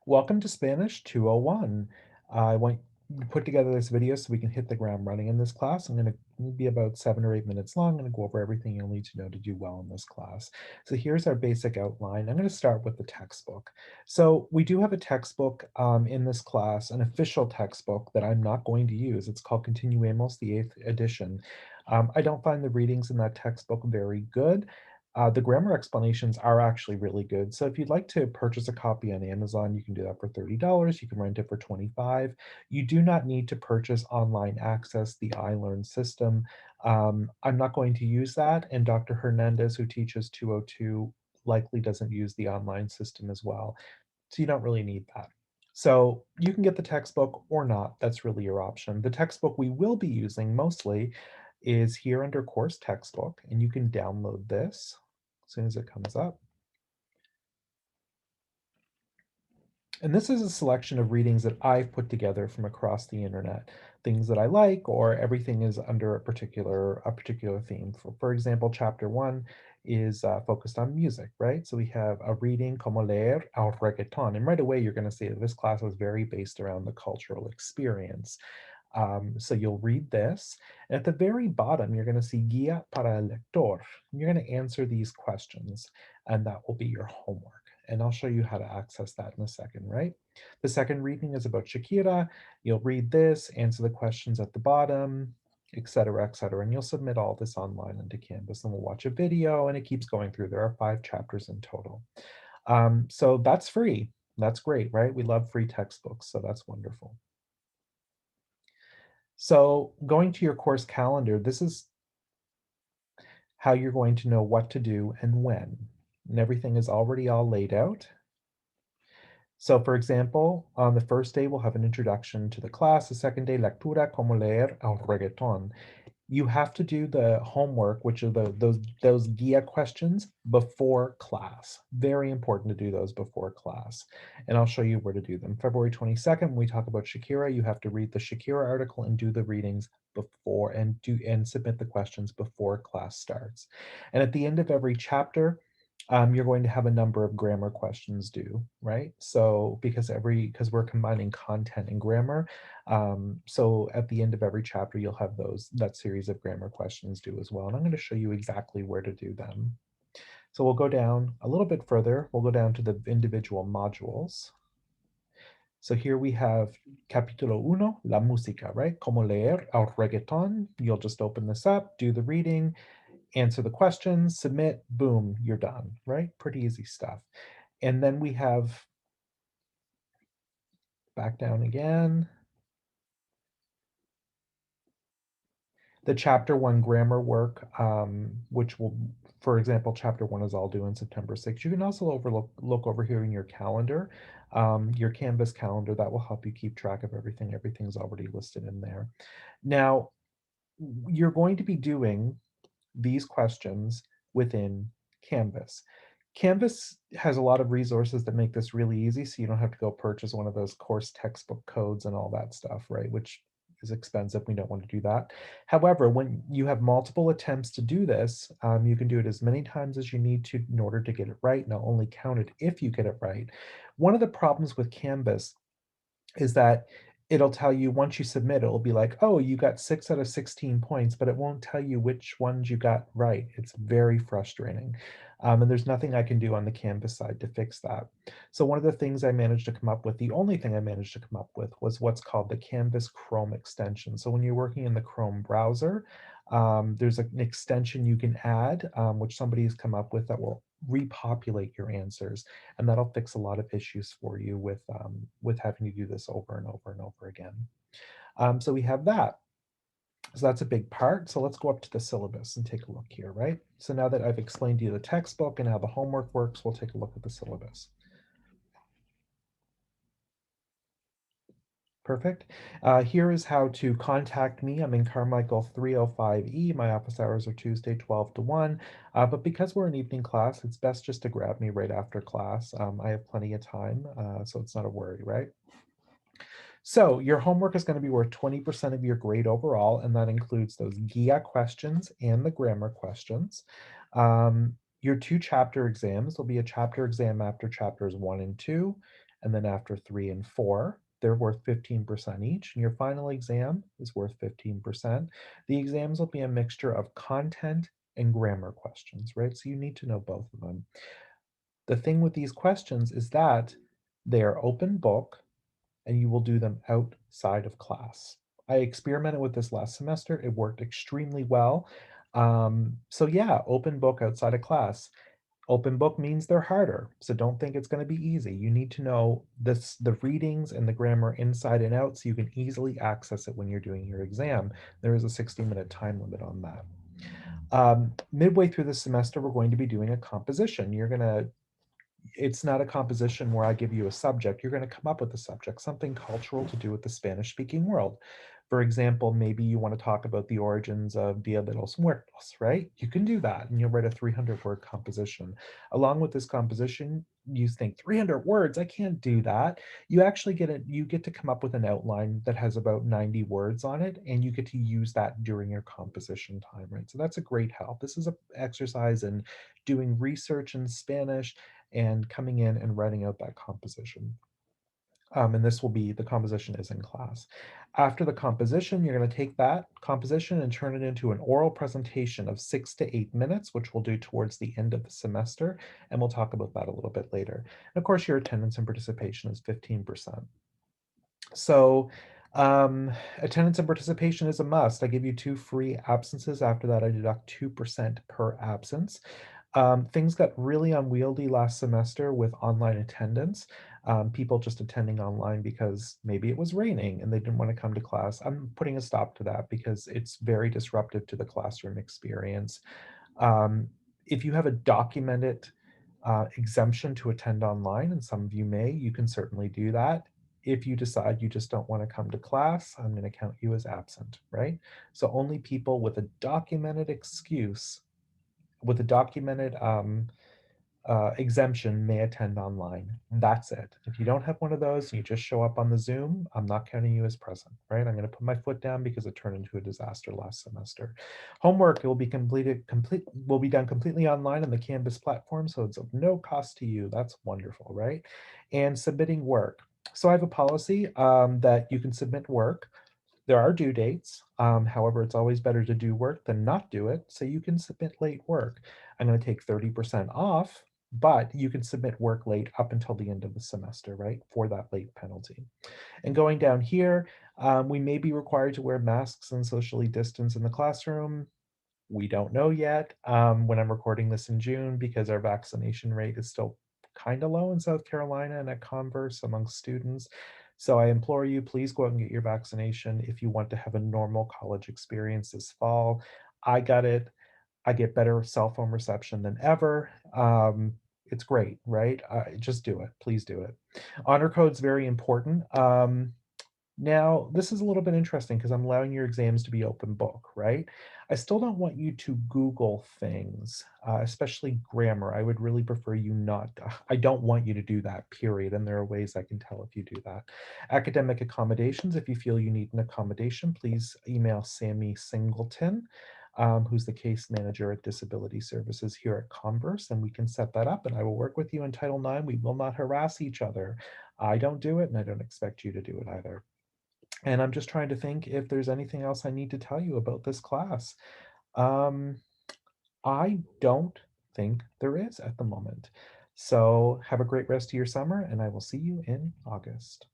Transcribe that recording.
Welcome to Spanish 201. I want to put together this video so we can hit the ground running in this class. I'm going to be about 7 or 8 minutes long. I'm going to go over everything you'll need to know to do well in this class. So here's our basic outline. I'm going to start with the textbook. So we do have a textbook in this class, an official textbook that I'm not going to use. It's called Continuemos, the 8th edition. I don't find the readings in that textbook very good. The grammar explanations are actually really good. So if you'd like to purchase a copy on Amazon, you can do that for $30. You can rent it for 25. You do not need to purchase online access, the iLearn system. I'm not going to use that, and Dr. Hernandez, who teaches 202, likely doesn't use the online system as well. So you don't really need that. So you can get the textbook or not. That's really your option. The textbook we will be using mostly is here under course textbook, and you can download this as soon as it comes up. And this is a selection of readings that I've put together from across the internet, things that I like, or everything is under a particular theme. For example, chapter 1 is focused on music, right? So we have a reading como leer al reggaeton. And right away, you're going to see that this class was very based around the cultural experience. So you'll read this. And at the very bottom, you're going to see guía para el lector. And you're going to answer these questions, and that will be your homework. And I'll show you how to access that in a second, right? The second reading is about Shakira. You'll read this, answer the questions at the bottom, etc., etc. And you'll submit all this online into Canvas, and we'll watch a video, and it keeps going through. There are 5 chapters in total. So that's free. That's great, right? We love free textbooks, so that's wonderful. So going to your course calendar, this is how you're going to know what to do and when. And everything is already all laid out. So for example, on the first day, we'll have an introduction to the class. The second day, lectura como leer el reggaeton. You have to do the homework, which are those guia questions before class. Very important to do those before class. And I'll show you where to do them. February 22nd, when we talk about Shakira, you have to read the Shakira article and do the readings before and submit the questions before class starts. And at the end of every chapter, you're going to have a number of grammar questions due, right? So because we're combining content and grammar, so at the end of every chapter, you'll have that series of grammar questions due as well. And I'm going to show you exactly where to do them. So we'll go down a little bit further. We'll go down to the individual modules. So here we have capítulo uno, la música, right? Como leer el reggaeton. You'll just open this up, do the reading, answer the questions, submit, boom, you're done, right? Pretty easy stuff. And then we have, back down again, the chapter 1 grammar work, which will, for example, chapter 1 is all due on September 6th. You can also look over here in your calendar, your Canvas calendar. That will help you keep track of everything. Everything's already listed in there. Now, you're going to be doing these questions within Canvas. Canvas has a lot of resources that make this really easy, so you don't have to go purchase one of those course textbook codes and all that stuff, right? Which is expensive. We don't want to do that. However, when you have multiple attempts to do this, you can do it as many times as you need to in order to get it right, and I'll only count it if you get it right. One of the problems with Canvas is that it'll tell you once you submit, it'll be like, oh, you got 6 out of 16 points, but it won't tell you which ones you got right. It's very frustrating. And there's nothing I can do on the Canvas side to fix that. So one of the things I managed to come up with, the only thing I managed to come up with was what's called the Canvas Chrome extension. So when you're working in the Chrome browser, there's an extension you can add, which somebody has come up with that will repopulate your answers, and that'll fix a lot of issues for you with having to do this over and over and over again. So we have that. So that's a big part. So let's go up to the syllabus and take a look here, right? So now that I've explained to you the textbook and how the homework works, we'll take a look at the syllabus. Perfect. Here is how to contact me. I'm in Carmichael 305E. My office hours are Tuesday, 12 to 1. But because we're an evening class, it's best just to grab me right after class. I have plenty of time, so it's not a worry, right? So your homework is going to be worth 20% of your grade overall, and that includes those GIA questions and the grammar questions. Your 2 chapter exams will be a chapter exam after chapters 1 and 2, And then after 3 and 4, they're worth 15% each, and your final exam is worth 15%. The exams will be a mixture of content and grammar questions, right? So you need to know both of them. The thing with these questions is that they are open book and you will do them outside of class. I experimented with this last semester. It worked extremely well. So yeah, open book outside of class. Open book means they're harder. So don't think it's going to be easy. You need to know the readings and the grammar inside and out so you can easily access it when you're doing your exam. There is a 60-minute time limit on that. Midway through the semester, we're going to be doing a composition. It's not a composition where I give you a subject. You're going to come up with a subject, something cultural to do with the Spanish speaking world. For example, maybe you want to talk about the origins of Dia de los Muertos, right? You can do that and you'll write a 300-word composition. Along with this composition, you think 300 words, I can't do that. You get to come up with an outline that has about 90 words on it, and you get to use that during your composition time, right? So that's a great help. This is an exercise in doing research in Spanish and coming in and writing out that composition. And this will be, the composition is in class. After the composition, you're going to take that composition and turn it into an oral presentation of 6 to 8 minutes, which we'll do towards the end of the semester. And we'll talk about that a little bit later. And of course, your attendance and participation is 15%. So attendance and participation is a must. I give you 2 free absences. After that, I deduct 2% per absence. Things got really unwieldy last semester with online attendance. People just attending online because maybe it was raining and they didn't want to come to class. I'm putting a stop to that because it's very disruptive to the classroom experience. Um, if you have a documented exemption to attend online, and some of you may, you can certainly do that. If you decide you just don't want to come to class, I'm going to count you as absent, right? So only people with a documented excuse, with a documented exemption may attend online. That's it. If you don't have one of those and you just show up on the Zoom, I'm not counting you as present, right? I'm going to put my foot down because it turned into a disaster last semester. Homework will be will be done completely online on the Canvas platform, so it's of no cost to you. That's wonderful, right? And submitting work. So I have a policy that you can submit work. There are due dates. However, it's always better to do work than not do it. So you can submit late work. I'm going to take 30% off, but you can submit work late up until the end of the semester, right? For that late penalty. And going down here, we may be required to wear masks and socially distance in the classroom. We don't know yet when I'm recording this in June because our vaccination rate is still kind of low in South Carolina and at Converse amongst students. So I implore you, please go out and get your vaccination if you want to have a normal college experience this fall. I got it. I get better cell phone reception than ever. It's great, right? Just do it. Please do it. Honor code's very important. Now, this is a little bit interesting because I'm allowing your exams to be open book, right? I still don't want you to Google things, especially grammar. I would really prefer you not. I don't want you to do that, period. And there are ways I can tell if you do that. Academic accommodations, if you feel you need an accommodation, please email Sammy Singleton, who's the case manager at Disability Services here at Converse, and we can set that up. And I will work with you in Title IX. We will not harass each other. I don't do it, and I don't expect you to do it either. And I'm just trying to think if there's anything else I need to tell you about this class. Um, I don't think there is at the moment. So have a great rest of your summer, and I will see you in August.